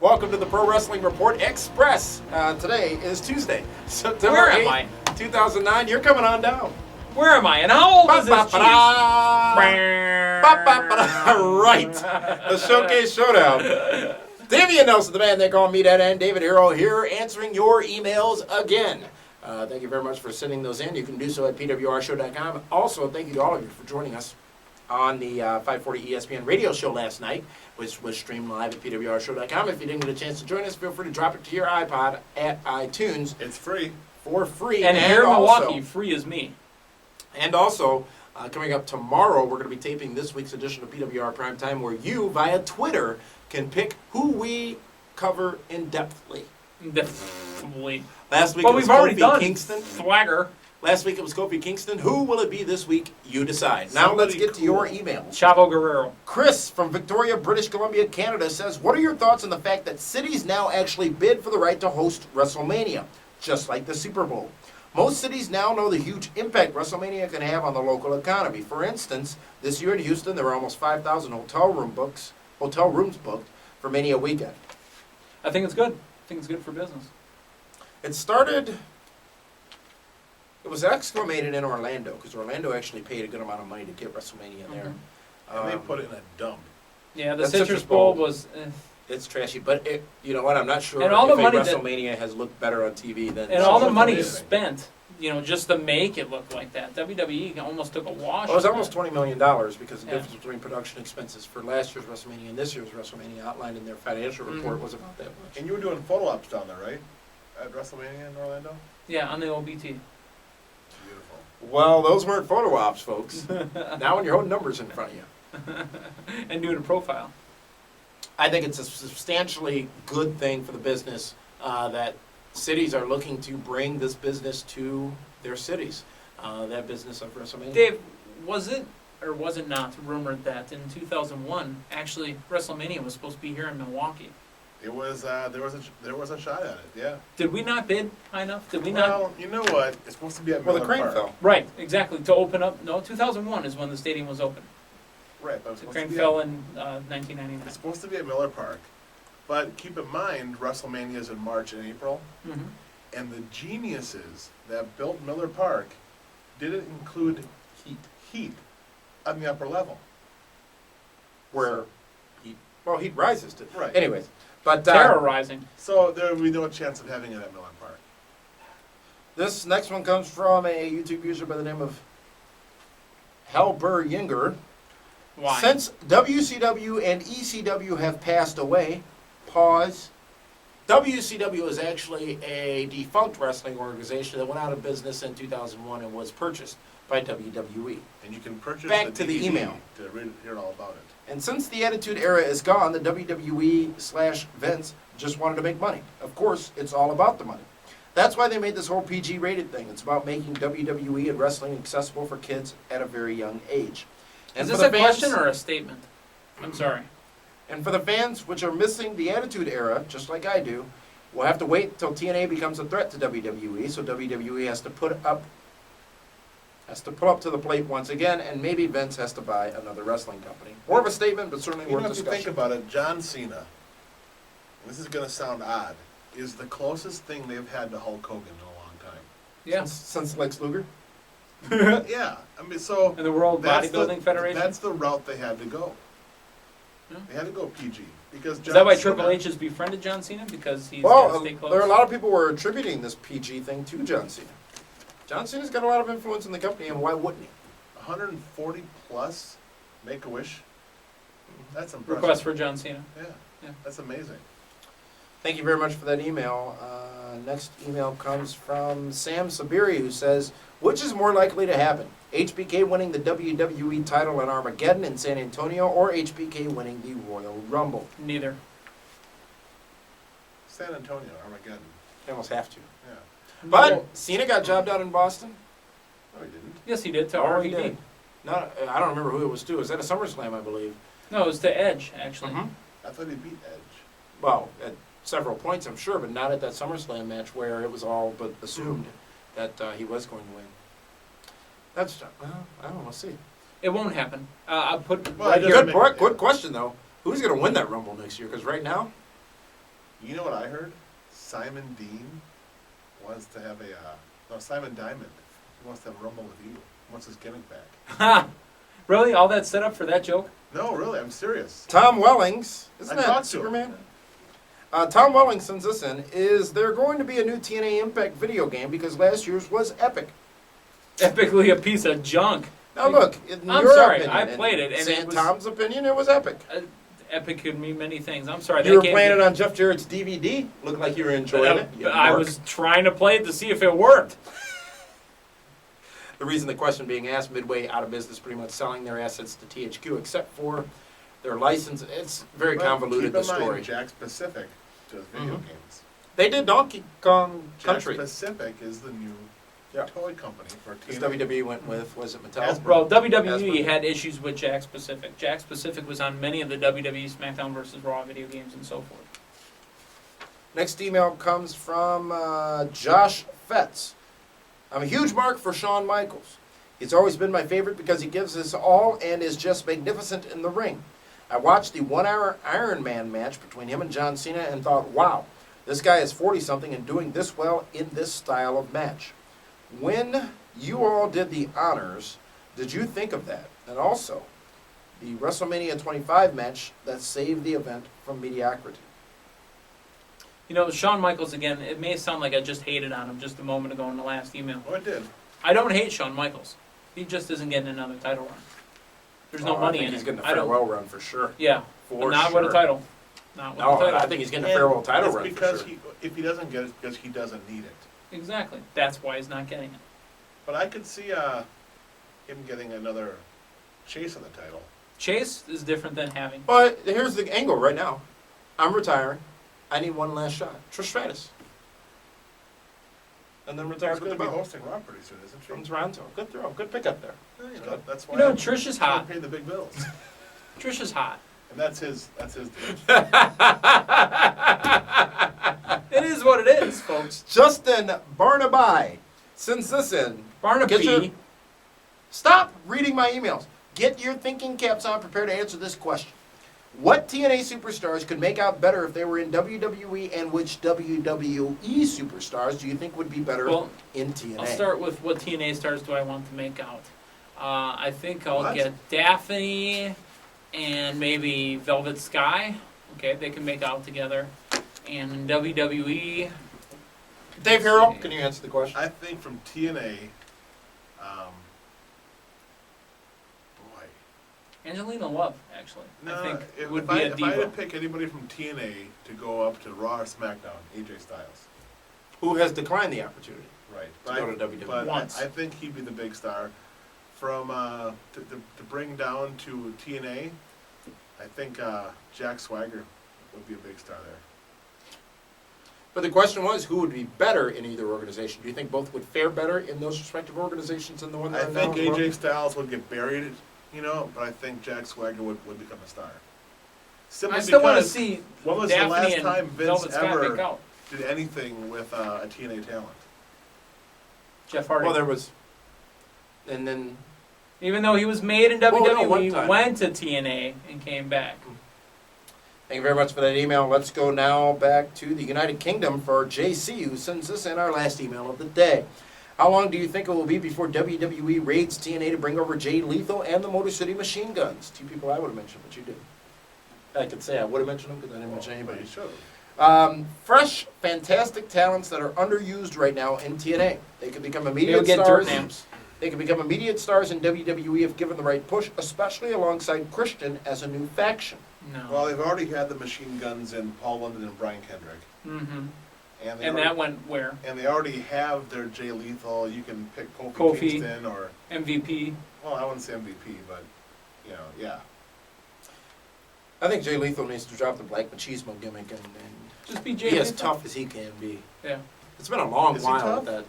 Welcome to the Pro Wrestling Report Express. Today is Tuesday, September Where am 8th, 2009. You're coming on down. Where am I? And how old is this cheese? Right. The Showcase Showdown. Damian Nelson, the man they call me Dad, and David Hero here answering your emails again. Thank you very much for sending those in. You can do so at pwrshow.com. Also, thank you to all of you for joining us on the 540 ESPN radio show last night, which was streamed live at pwrshow.com. If you didn't get a chance to join us, feel free to drop it to your iPod at iTunes. It's free. For free. And here in Milwaukee, free as me. And also, coming up tomorrow, we're going to be taping this week's edition of PWR Primetime, where you, via Twitter, can pick who we cover in-depthly. Definitely. Last week But it was we've already Kofi done Kingston. Swagger. Last week it was Kofi Kingston. Who will it be this week? You decide. Now let's get to your emails. Chavo Guerrero. Chris from Victoria, British Columbia, Canada says, what are your thoughts on the fact that cities now actually bid for the right to host WrestleMania, just like the Super Bowl? Most cities now know the huge impact WrestleMania can have on the local economy. For instance, this year in Houston, there were almost 5,000 hotel rooms booked for Mania weekend. I think it's good. I think it's good for business. It was exclamated in Orlando, because Orlando actually paid a good amount of money to get WrestleMania there. And they put it in a dump. Yeah, the That Citrus Bowl was... It's trashy, but you know what? I'm not sure And all if the money WrestleMania has looked better on TV than. And all the money spent, just to make it look like that. WWE almost took a wash. Well, it was almost $20 million because the Yeah. difference between production expenses for last year's WrestleMania and this year's WrestleMania outlined in their financial report was about that much. And you were doing photo ops down there, right? At WrestleMania in Orlando? Yeah, on the OBT. Beautiful. Well, those weren't photo ops, folks. Now when you're holding numbers in front of you. And doing a profile. I think it's a substantially good thing for the business that cities are looking to bring this business to their cities. That business of WrestleMania. Dave, was it or was it not rumored that in 2001, actually WrestleMania was supposed to be here in Milwaukee? It was there was a shot at it, yeah. Did we not bid high enough? Did we not? Well, you know what? It's supposed to be at Well, the Miller crane Park. fell. Right, exactly. To open up, no, 2001 is when the stadium was open. Right, but The crane fell in 1999. It's supposed to be at Miller Park. But keep in mind, WrestleMania is in March and April. Mm-hmm. And the geniuses that built Miller Park didn't include heat on the upper level. Where heat rises to. Right. Anyways, but Terrorizing. So there would be no chance of having it at Miller Park. this next one comes from a YouTube user by the name of Halber Yinger. Why? Since WCW and ECW have passed away, pause. WCW is actually a defunct wrestling organization that went out of business in 2001 and was purchased by WWE. And you can purchase Back the to the DVD email. to hear all about it. And since the Attitude Era is gone, the WWE/Vince just wanted to make money. Of course, it's all about the money. That's why they made this whole PG rated thing. It's about making WWE and wrestling accessible for kids at a very young age. And Is for this the a fans- question or a statement? I'm sorry. And for the fans which are missing the Attitude Era, just like I do, we'll have to wait until TNA becomes a threat to WWE, so WWE has to put up to the plate once again, and maybe Vince has to buy another wrestling company. More of a statement, but certainly worth If you think discussion. about it, John Cena, and this is going to sound odd, is the closest thing they've had to Hulk Hogan in a long time. Yeah. Since Lex Luger? Yeah, I mean, so And the World that's Bodybuilding Federation? That's the route they had to go. Yeah. They had to go PG because John Is that why Cena, Triple H has befriended John Cena? Because he's got to Well, stay close? there are a lot of people who are attributing this PG thing to John Cena. John Cena's got a lot of influence in the company, and why wouldn't he? 140 plus Make-A-Wish. That's impressive. Request for John Cena. Yeah, that's amazing. Thank you very much for that email. Next email comes from Sam Sabiri, who says, which is more likely to happen? HBK winning the WWE title in Armageddon in San Antonio, or HBK winning the Royal Rumble? Neither. San Antonio, Armageddon. You almost have to. Yeah. But Cena got job done in Boston? No, he didn't. Yes, he did. To Oh, he RVD. did. No, I don't remember who it was to. It was at a SummerSlam, I believe. No, it was to Edge, actually. I thought he beat Edge. Well, at several points, I'm sure, but not at that SummerSlam match where it was all but assumed that he was going to win. That's, well, I don't know, we'll see. It won't happen. I'll put Well, right it here. doesn't Good question, though. Who's going to win that Rumble next year? Because right now, You know what I heard? Simon Dean wants to have Simon Diamond. He wants to have a Rumble with you. He wants his gimmick back. Ha! Really? All that set up for that joke? No, really, I'm serious. Tom Wellings, isn't I that talked to him. Superman? Tom Wellings sends this in. Is there going to be a new TNA Impact video game because last year's was epic? Epically a piece of junk. Now look, in I'm your sorry, opinion, I played it, and it in was- Tom's opinion, it was epic. Epic could mean many things. I'm sorry. You were playing it on Jeff Jarrett's DVD. Looked like you were enjoying it. You I worked. was trying to play it to see if it worked. The reason the question being asked, Midway out of business, pretty much selling their assets to THQ, except for their license. It's very convoluted, the Keep in story. mind, Jack Pacific does video Mhm. games. They did Donkey Kong Jack Country. Pacific is the new Yeah. toy company for Because TNA. WWE went with, was it Mattel? Hasbro. Well, WWE Hasbro. had issues with Jack's Pacific. Jack's Pacific was on many of the WWE SmackDown vs. Raw video games and so forth. Next email comes from Josh Fetz. I'm a huge mark for Shawn Michaels. He's always been my favorite because he gives his all and is just magnificent in the ring. I watched the 1 hour Iron Man match between him and John Cena and thought, wow, this guy is 40-something and doing this well in this style of match. When you all did the honors, did you think of that? And also, the WrestleMania 25 match that saved the event from mediocrity. You know, Shawn Michaels, again, it may sound like I just hated on him just a moment ago in the last email. Oh, it did. I don't hate Shawn Michaels. He just isn't getting another title run. There's no I money think in he's it. getting a I don't. farewell run for sure. Yeah, For but not sure. with a title. Not with No, a title. I think he's getting a And farewell title it's run because for sure. if he doesn't get it, it's because he doesn't need it. Exactly. That's why he's not getting it. But I could see him getting another chase of the title. Chase is different than having. But here's the angle right now. I'm retiring. I need one last shot. Trish Stratus. And then retires He's with going the to be belt. hosting Raw pretty soon, isn't she? From Toronto. Good throw. Good pickup there. Yeah, you know, that's why. You know, I'm Trish is trying hot. to pay the big bills, Trish is hot. and that's his division. It is what it is, folks. Justin Barnaby sends this in. Barnaby. Get your- Stop reading my emails. Get your thinking caps on. Prepare to answer this question. What TNA superstars could make out better if they were in WWE, and which WWE superstars do you think would be better Well, in TNA? I'll start with what TNA stars do I want to make out. I think I'll What? get Daphne and maybe Velvet Sky. Okay, they can make out together. And in WWE, Dave Hero, can you answer the question? I think from TNA, boy, Angelina Love, actually. no, I think if, would if be I, a if I had diva. to pick anybody from TNA to go up to Raw or SmackDown, AJ Styles. Who has declined the opportunity? Right. To go to WWE. But Once. I think he'd be the big star. From to bring down to TNA, I think Jack Swagger would be a big star there. But the question was, who would be better in either organization? Do you think both would fare better in those respective organizations than the one I that think now as well? AJ Styles would get buried, but I think Jack Swagger would become a star. Simply I still want to because see when was Daphne the last and time Vince Velvet Sky ever make out. did anything with a TNA talent? Jeff Hardy. Well, there was, and then Even though he was made in Well, no, WWE, one time. went to TNA and came back. thank you very much for that email. Let's go now back to the United Kingdom for JC, who sends us in our last email of the day. How long do you think it will be before WWE raids TNA to bring over Jay Lethal and the Motor City Machine Guns? Two people I would have mentioned, but you didn't. I could say I would have mentioned them because I didn't mention anybody. You should. Fresh, fantastic talents that are underused right now in TNA. They could become They'll immediate get stars. dirt names. They could become immediate stars in WWE if given the right push, especially alongside Christian as a new faction. No. Well, they've already had the Machine Guns in Paul London and Brian Kendrick, Mm-hmm. and And that went where? and they already have their Jay Lethal. You can pick Kofi, Kofi. Kingston or MVP. well, I wouldn't say MVP, but yeah. I think Jay Lethal needs to drop the Black Machismo gimmick and Just be Jay be as Lethal. tough as he can be. Yeah. It's been a long Is he while tough? with that.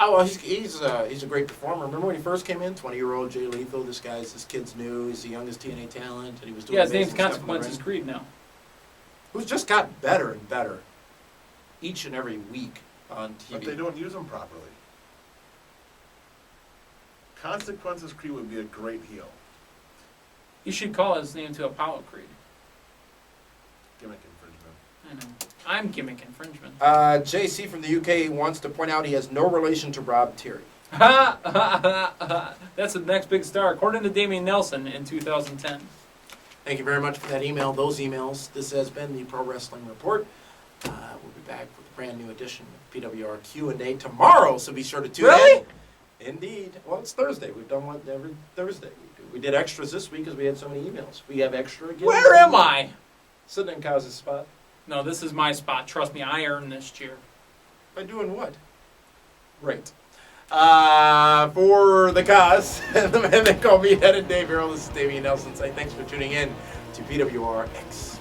Oh, well, he's a great performer. Remember when he first came in? 20-year-old Jay Lethal. This kid's new. He's the youngest TNA talent, and he was doing Yeah, his name's amazing stuff in the Consequences ring. Creed now. Who's just got better and better each and every week on TV. But they don't use them properly. Consequences Creed would be a great heel. You should call his name to Apollo Creed. Gimmick infringement. I know. I'm gimmick infringement. JC from the UK wants to point out he has no relation to Rob Terry. That's the next big star, according to Damian Nelson in 2010. Thank you very much for that email, those emails. This has been the Pro Wrestling Report. We'll be back with a brand new edition of PWR Q&A tomorrow, so be sure to tune in. Indeed. Well, it's Thursday. We've done one every Thursday. We did extras this week because we had so many emails. We have extra again. Where am I? Sitting in Kaz's spot. No, this is my spot. Trust me, I earned this cheer. By doing what? Right. For the Kaz, and the man they call me, Ed and Dave Earl, this is Damian Nelson saying thanks for tuning in to PWR X.